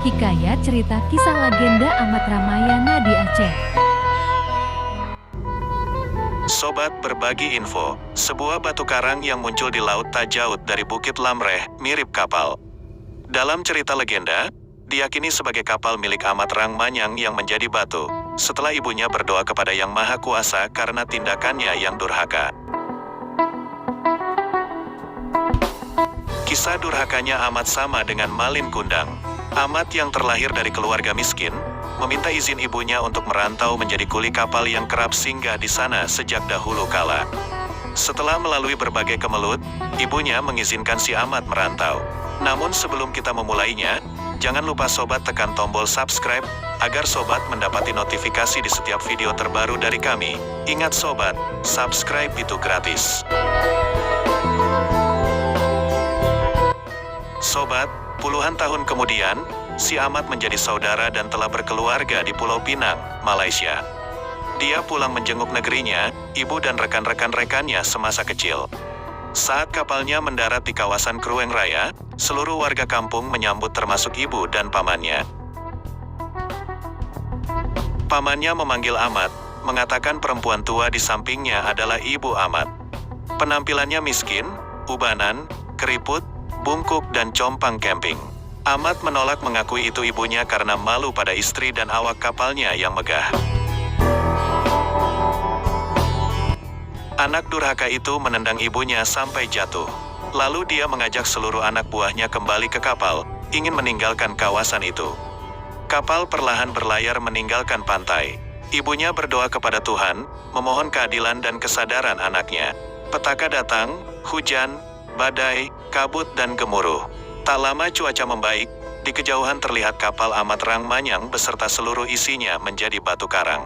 Hikayat cerita kisah legenda Amat Ramayana di Aceh. Sobat berbagi info, sebuah batu karang yang muncul di laut tak jauh dari Bukit Lamreh, mirip kapal. Dalam cerita legenda, diyakini sebagai kapal milik Amat Rangmanyang yang menjadi batu, setelah ibunya berdoa kepada Yang Maha Kuasa karena tindakannya yang durhaka. Kisah durhakanya Amat sama dengan Malin Kundang. Amat yang terlahir dari keluarga miskin, meminta izin ibunya untuk merantau menjadi kuli kapal yang kerap singgah di sana sejak dahulu kala. Setelah melalui berbagai kemelut, ibunya mengizinkan si Amat merantau. Namun sebelum kita memulainya, jangan lupa sobat tekan tombol subscribe, agar sobat mendapati notifikasi di setiap video terbaru dari kami. Ingat sobat, subscribe itu gratis. Sobat, puluhan tahun kemudian, si Amat menjadi saudara dan telah berkeluarga di Pulau Pinang, Malaysia. Dia pulang menjenguk negerinya, ibu dan rekan-rekannya semasa kecil. Saat kapalnya mendarat di kawasan Krueng Raya, seluruh warga kampung menyambut termasuk ibu dan pamannya. Pamannya memanggil Amat, mengatakan perempuan tua di sampingnya adalah ibu Amat. Penampilannya miskin, ubanan, keriput, bungkuk dan compang camping. Amat menolak mengakui itu ibunya karena malu pada istri dan awak kapalnya yang megah. Anak durhaka itu menendang ibunya sampai jatuh. Lalu dia mengajak seluruh anak buahnya kembali ke kapal, ingin meninggalkan kawasan itu. Kapal perlahan berlayar meninggalkan pantai. Ibunya berdoa kepada Tuhan, memohon keadilan dan kesadaran anaknya. Petaka datang, hujan, badai, kabut dan gemuruh. Tak lama cuaca membaik, di kejauhan terlihat kapal Amat Rangmanyang beserta seluruh isinya menjadi batu karang.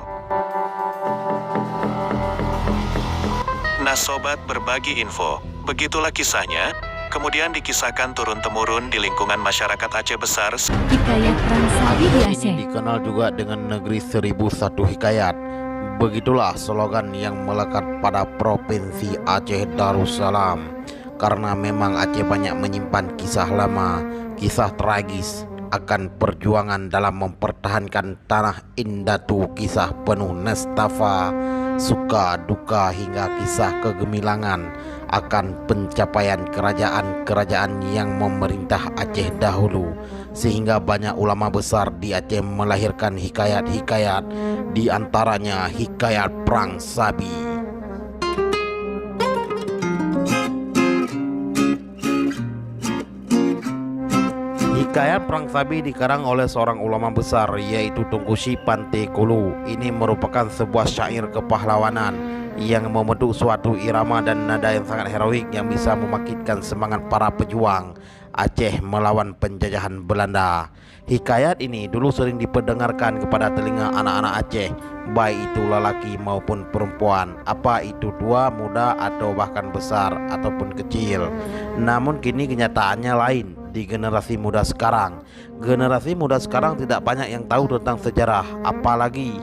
Nah sobat berbagi info, begitulah kisahnya, kemudian dikisahkan turun-temurun di lingkungan masyarakat Aceh Besar. Hikayat Perang Sabi di Aceh. Ini dikenal juga dengan negeri 1001 hikayat. Begitulah slogan yang melekat pada Provinsi Aceh Darussalam. Karena memang Aceh banyak menyimpan kisah lama, kisah tragis akan perjuangan dalam mempertahankan tanah Indatu, kisah penuh nestapa, suka duka hingga kisah kegemilangan akan pencapaian kerajaan-kerajaan yang memerintah Aceh dahulu, sehingga banyak ulama besar di Aceh melahirkan hikayat-hikayat, di antaranya hikayat Perang Sabi. Hikayat Perang Sabi dikarang oleh seorang ulama besar, yaitu Tunku Sy Pantekulu. Ini merupakan sebuah syair kepahlawanan yang membentuk suatu irama dan nada yang sangat heroik yang bisa membangkitkan semangat para pejuang Aceh melawan penjajahan Belanda. Hikayat ini dulu sering diperdengarkan kepada telinga anak-anak Aceh, baik itu lelaki maupun perempuan, apa itu tua, muda, atau bahkan besar ataupun kecil. Namun kini kenyataannya lain. Di generasi muda sekarang, generasi muda sekarang tidak banyak yang tahu tentang sejarah, apalagi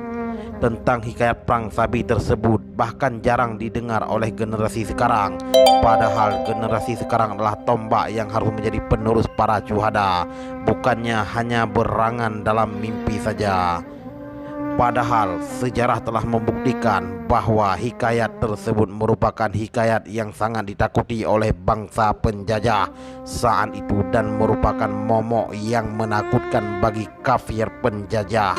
tentang hikayat Perang Sabi tersebut, bahkan jarang didengar oleh generasi sekarang. Padahal generasi sekarang adalah tombak yang harus menjadi penerus para syuhada, bukannya hanya berangan dalam mimpi saja. Padahal sejarah telah membuktikan bahwa hikayat tersebut merupakan hikayat yang sangat ditakuti oleh bangsa penjajah saat itu dan merupakan momok yang menakutkan bagi kafir penjajah.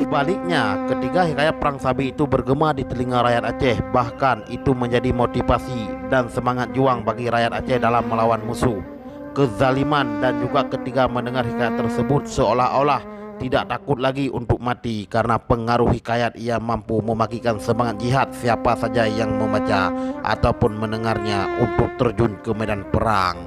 Sebaliknya, ketika hikayat Perang Sabi itu bergema di telinga rakyat Aceh, bahkan itu menjadi motivasi dan semangat juang bagi rakyat Aceh dalam melawan musuh kezaliman, dan juga ketika mendengar hikayat tersebut seolah-olah tidak takut lagi untuk mati karena pengaruh hikayat ia mampu membagikan semangat jihad siapa saja yang membaca ataupun mendengarnya untuk terjun ke medan perang.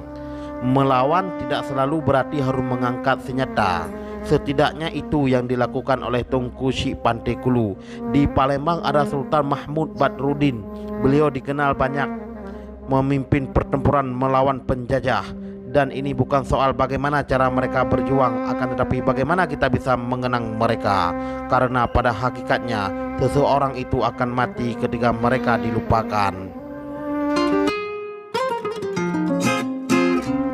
Melawan tidak selalu berarti harus mengangkat senjata. Setidaknya itu yang dilakukan oleh Tunku Sy Pantekulu. Di Palembang ada Sultan Mahmud Badruddin. Beliau dikenal banyak memimpin pertempuran melawan penjajah. Dan ini bukan soal bagaimana cara mereka berjuang, akan tetapi bagaimana kita bisa mengenang mereka. Karena pada hakikatnya seseorang itu akan mati ketika mereka dilupakan.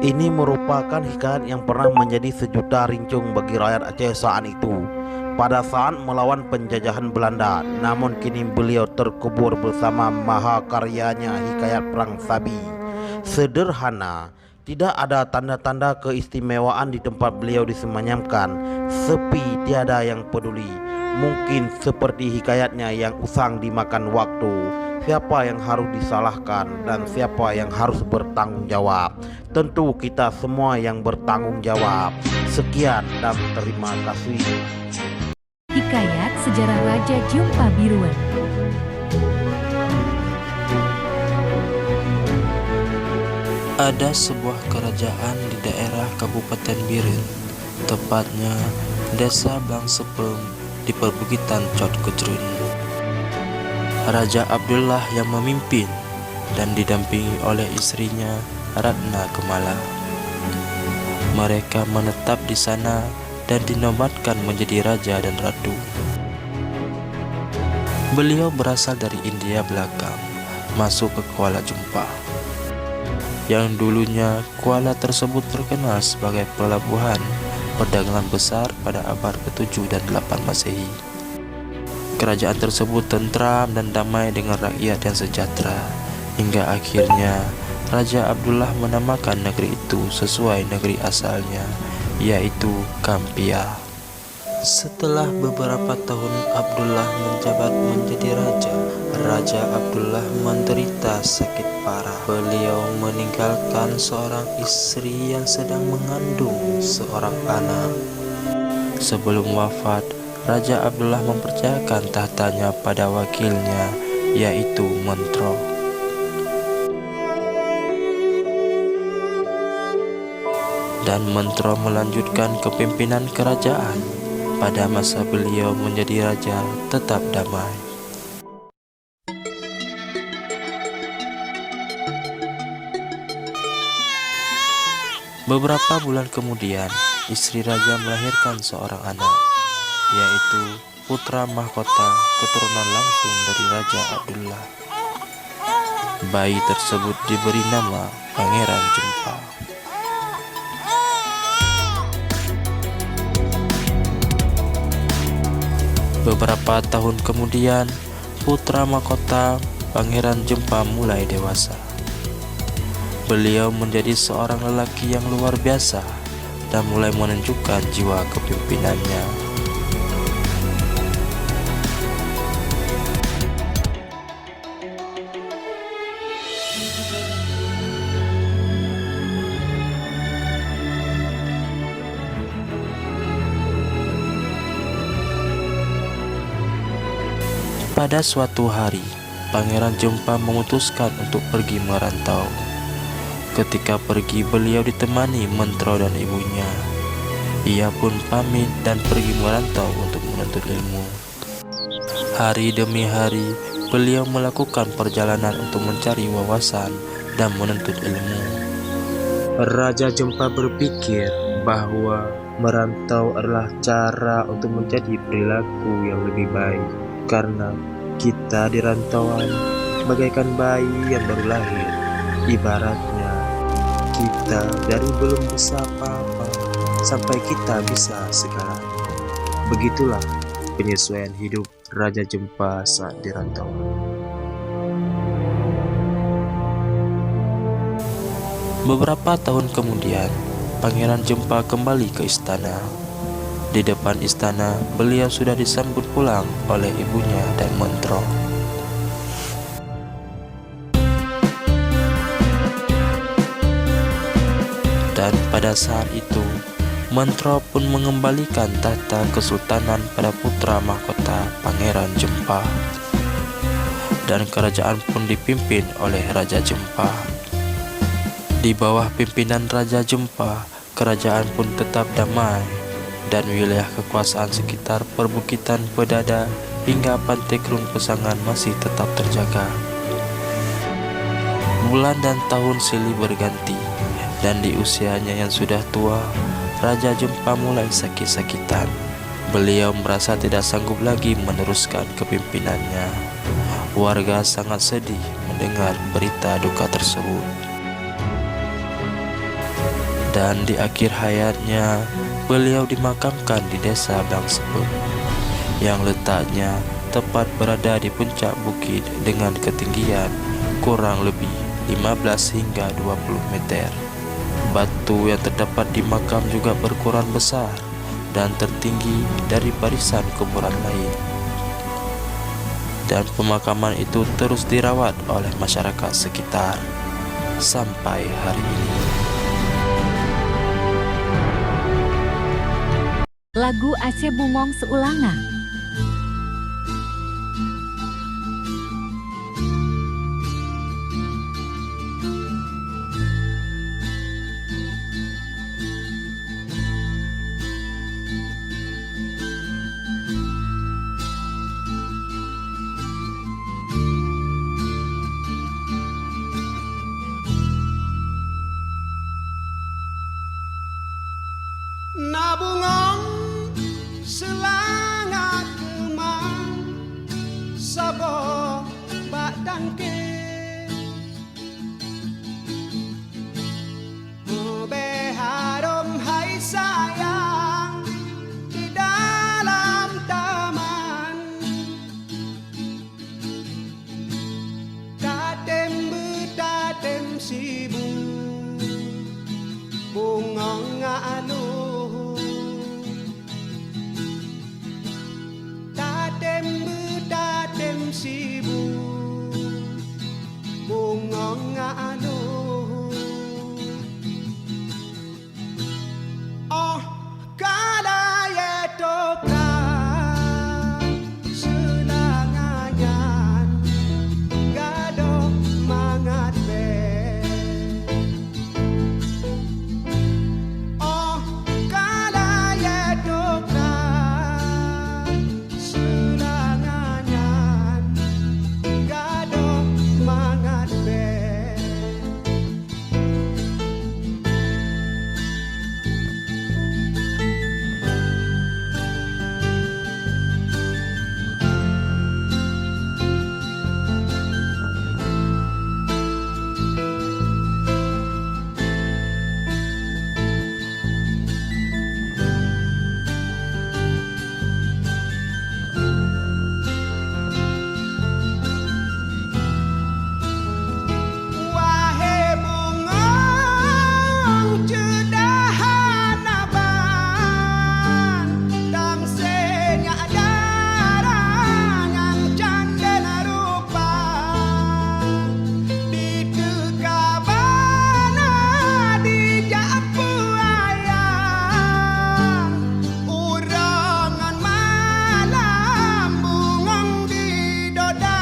Ini merupakan hikayat yang pernah menjadi sejuta rincung bagi rakyat Aceh saat itu pada saat melawan penjajahan Belanda. Namun kini beliau terkubur bersama mahakaryanya Hikayat Perang Sabi. Sederhana, tidak ada tanda-tanda keistimewaan di tempat beliau disemayamkan. Sepi, tiada yang peduli. Mungkin seperti hikayatnya yang usang dimakan waktu. Siapa yang harus disalahkan dan siapa yang harus bertanggung jawab? Tentu kita semua yang bertanggung jawab. Sekian dan terima kasih. Hikayat Sejarah Raja Jumpa Biruan. Ada sebuah kerajaan di daerah Kabupaten Biren, tepatnya Desa Blangsepeng di perbukitan Cot Kecrun. Raja Abdullah yang memimpin dan didampingi oleh istrinya Ratna Kemala. Mereka menetap di sana dan dinobatkan menjadi raja dan ratu. Beliau berasal dari India belakang, masuk ke Kuala Jumpa. Yang dulunya Kuala tersebut terkenal sebagai pelabuhan perdagangan besar pada abad ke-7 dan 8 Masehi. Kerajaan tersebut tentram dan damai dengan rakyat yang sejahtera, hingga akhirnya Raja Abdullah menamakan negeri itu sesuai negeri asalnya, yaitu Kampia. Setelah beberapa tahun Abdullah menjabat menjadi raja, Raja Abdullah menderita sakit parah. Beliau meninggalkan seorang istri yang sedang mengandung seorang anak. Sebelum wafat, Raja Abdullah mempercayakan tahtanya pada wakilnya, yaitu Mentro. Dan Mentro melanjutkan kepimpinan kerajaan. Pada masa beliau menjadi raja, tetap damai. Beberapa bulan kemudian, istri raja melahirkan seorang anak, yaitu putra mahkota keturunan langsung dari Raja Abdullah. Bayi tersebut diberi nama Pangeran Jumpa. Beberapa tahun kemudian, putra mahkota Pangeran Jumpa mulai dewasa. Beliau menjadi seorang lelaki yang luar biasa dan mulai menunjukkan jiwa kepimpinannya. Pada suatu hari, Pangeran Jumpa memutuskan untuk pergi merantau. Ketika pergi, beliau ditemani Mentro dan ibunya. Ia pun pamit dan pergi merantau untuk menuntut ilmu. Hari demi hari, beliau melakukan perjalanan untuk mencari wawasan dan menuntut ilmu. Raja Jumpa berpikir bahwa merantau adalah cara untuk menjadi perilaku yang lebih baik. Karena kita di rantauan bagaikan bayi yang baru lahir. Ibaratnya kita dari belum bisa apa-apa sampai kita bisa sekarang. Begitulah penyesuaian hidup Raja Jumpa saat di rantauan. Beberapa tahun kemudian, Pangeran Jumpa kembali ke istana. Di depan istana, beliau sudah disambut pulang oleh ibunya dan Mentro. Dan pada saat itu, Mentro pun mengembalikan tahta kesultanan pada putra mahkota Pangeran Jumpa. Dan kerajaan pun dipimpin oleh Raja Jumpa. Di bawah pimpinan Raja Jumpa, kerajaan pun tetap damai. Dan wilayah kekuasaan sekitar perbukitan Pedada hingga Pantai Krung Pesangan masih tetap terjaga. Bulan dan tahun silih berganti, dan di usianya yang sudah tua, Raja Jumpa mulai sakit-sakitan. Beliau merasa tidak sanggup lagi meneruskan kepimimpinannya. Warga sangat sedih mendengar berita duka tersebut. Dan di akhir hayatnya, beliau dimakamkan di desa Bangsepun, yang letaknya tepat berada di puncak bukit dengan ketinggian kurang lebih 15 hingga 20 meter. Batu yang terdapat di makam juga berukuran besar dan tertinggi dari barisan kuburan lain. Dan pemakaman itu terus dirawat oleh masyarakat sekitar sampai hari ini. Lagu Aceh Bungong Seulanga. Nabungong selanga kemang sabo bak dangke harum hai sayang di dalam taman tatem sibu bungong anu tatem sibu bungong anu oh kalaya toka selanganyan gado mangat be oh kalaya toka selanganyan gado mangat be Wahai bungong cedahan abang tamsenya darah yang canden rupa di tekabana di japu ayam urangan malam bungong di doda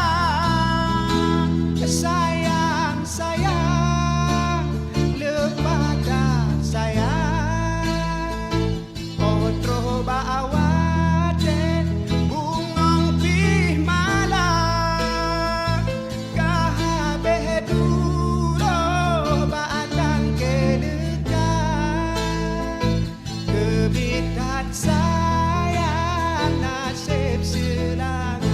sayang sayang lepada sayang otro baawate bungong pih malam kahabeh duro baadang kedekat kebitat sayang nasib selangan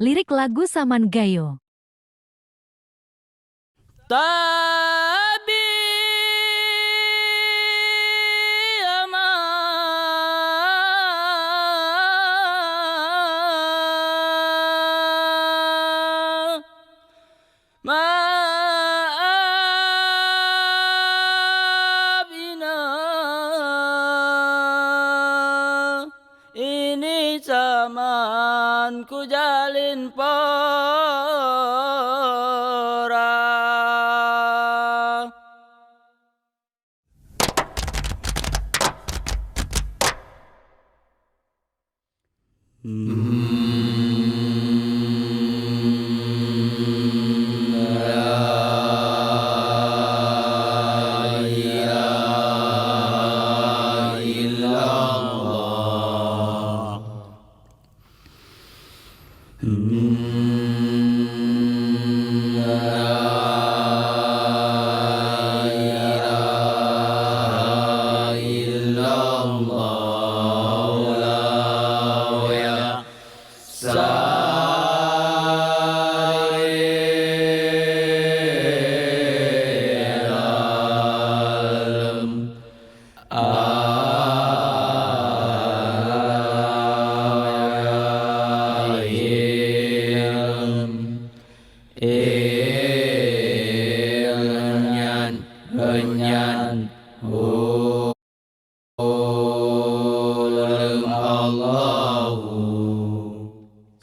Lirik lagu Saman Gayo. Tabi maafina ini zaman ku jalin pora.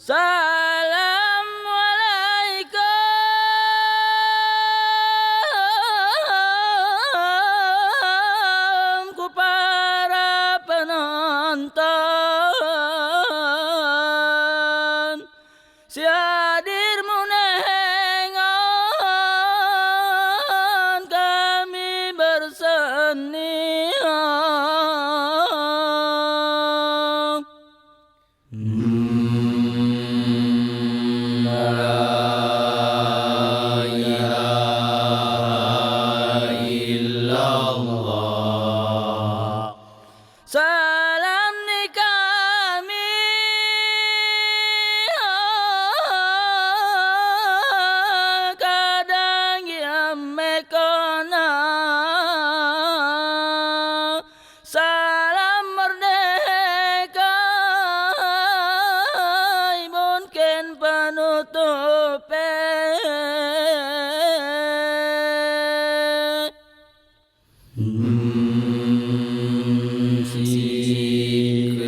Assalamualaikum ku para penonton, si hadirmu nengon kami berseni. Salam ni kami kadang yang mekona. Salam merdeka mungkin penutupe.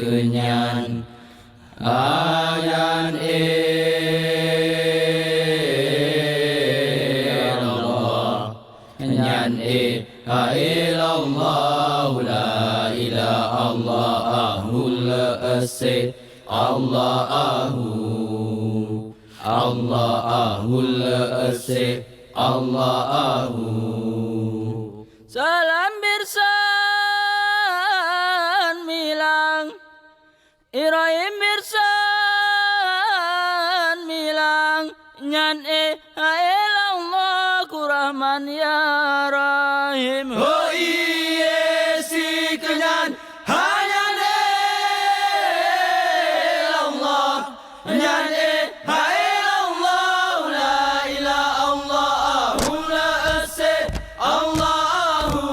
Kenyan ayan Allah, kenyan ilallah, la ilaha Allahul asy Allahul asy Allahu. Salam birsan milang Irohim birsan milang nyan Allah kurahman ya rahim. Oh iye si kenyan hanya Allah nyan Allah la ilaha Allahu la asy Allahu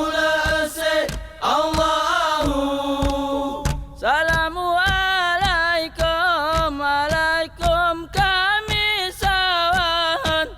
la asy Allahu. Assalamualaikum alaikum kami sawan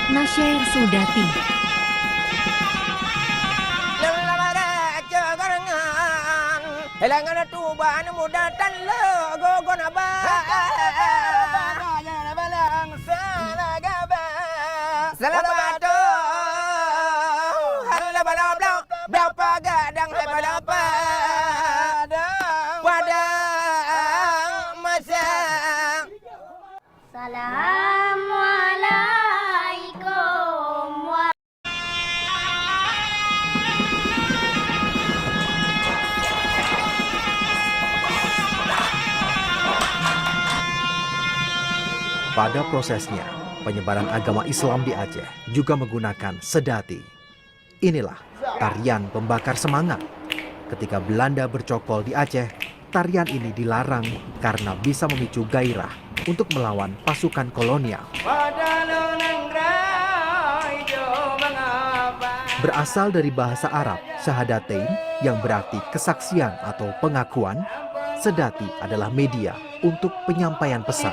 Nasyair Sudati. Helangan tuban muda tan le gogon aba balang salagaba salabato hala balau blau blau pagadang hai balapa padang masang. Assalamualaikum. Pada prosesnya, penyebaran agama Islam di Aceh juga menggunakan sedati. Inilah tarian pembakar semangat. Ketika Belanda bercokol di Aceh, tarian ini dilarang karena bisa memicu gairah untuk melawan pasukan kolonial. Berasal dari bahasa Arab, syahadatain yang berarti kesaksian atau pengakuan, sedati adalah media untuk penyampaian pesan.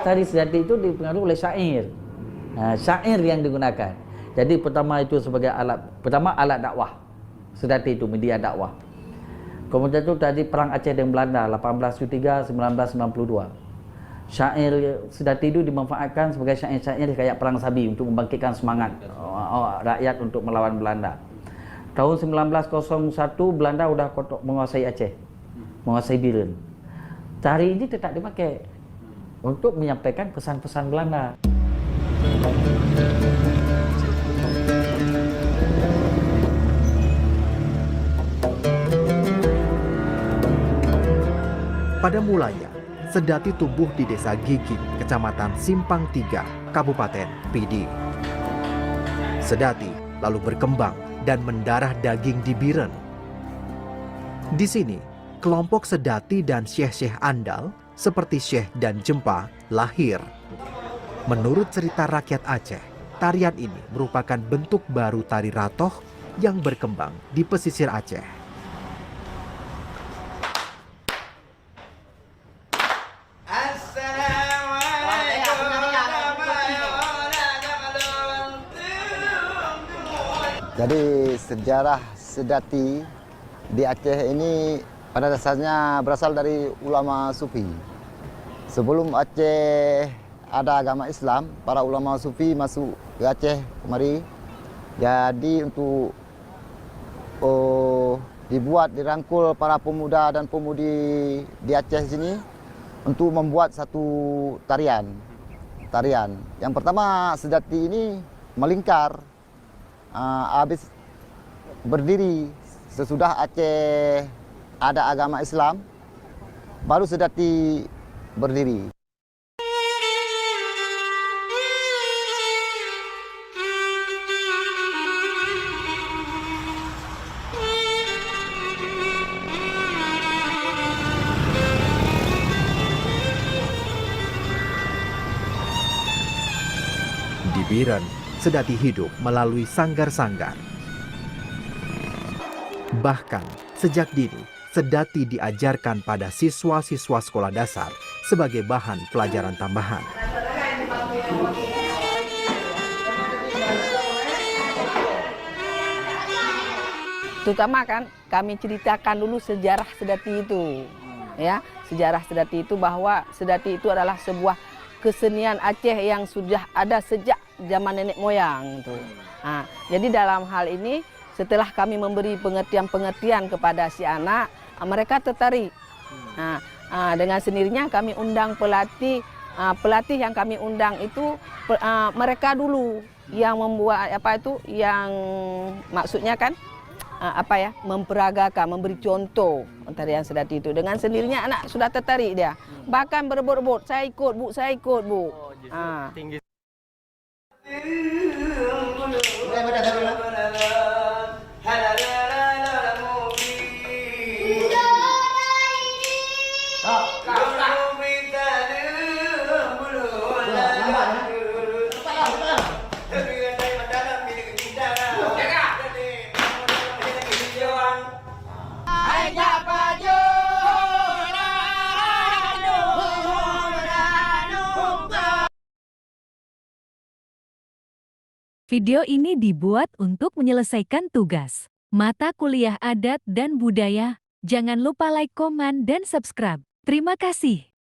Tari sedati itu dipengaruhi oleh syair. Syair yang digunakan. Jadi pertama itu sebagai alat dakwah. Sedati itu media dakwah. Kemudian itu tadi perang Aceh dengan Belanda 1873 1992. Syair sedati itu dimanfaatkan sebagai syair-syair kayak perang Sabi untuk membangkitkan semangat rakyat untuk melawan Belanda. Tahun 1901 Belanda sudah menguasai Aceh, menguasai Biren. Tari ini tetap dipakai untuk menyampaikan pesan-pesan Belanda. Pada mulanya, sedati tumbuh di Desa Giging, Kecamatan Simpang 3, Kabupaten Pidi. Sedati lalu berkembang dan mendarah daging di Biren. Di sini, kelompok sedati dan syekh-syekh andal seperti Syekh dan Jempa lahir. Menurut cerita rakyat Aceh, tarian ini merupakan bentuk baru tari ratoh yang berkembang di pesisir Aceh. Jadi sejarah sedati di Aceh ini pada dasarnya berasal dari ulama sufi. Sebelum Aceh ada agama Islam, para ulama sufi masuk ke Aceh kemari. Jadi untuk dirangkul para pemuda dan pemudi di Aceh sini untuk membuat satu tarian. Yang pertama sedati ini melingkar, habis berdiri sesudah Aceh ada agama Islam, baru sedati berdiri. Di Biren, sedati hidup melalui sanggar-sanggar. Bahkan, sejak dini, sedati diajarkan pada siswa-siswa sekolah dasar sebagai bahan pelajaran tambahan. Terutama kan kami ceritakan dulu sejarah sedati itu. Ya, sejarah sedati itu bahwa sedati itu adalah sebuah kesenian Aceh yang sudah ada sejak zaman nenek moyang itu. Nah, jadi dalam hal ini setelah kami memberi pengertian-pengertian kepada si anak, mereka tertarik. Nah, dengan sendirinya kami undang pelatih. Pelatih yang kami undang itu mereka dulu yang membuat yang maksudnya kan memperagakan, memberi contoh tarian sedati itu. Dengan sendirinya anak sudah tertarik dia. Bahkan berebut-rebut, saya ikut bu, saya ikut bu. Video ini dibuat untuk menyelesaikan tugas mata kuliah adat dan budaya. Jangan lupa like, komen, dan subscribe. Terima kasih.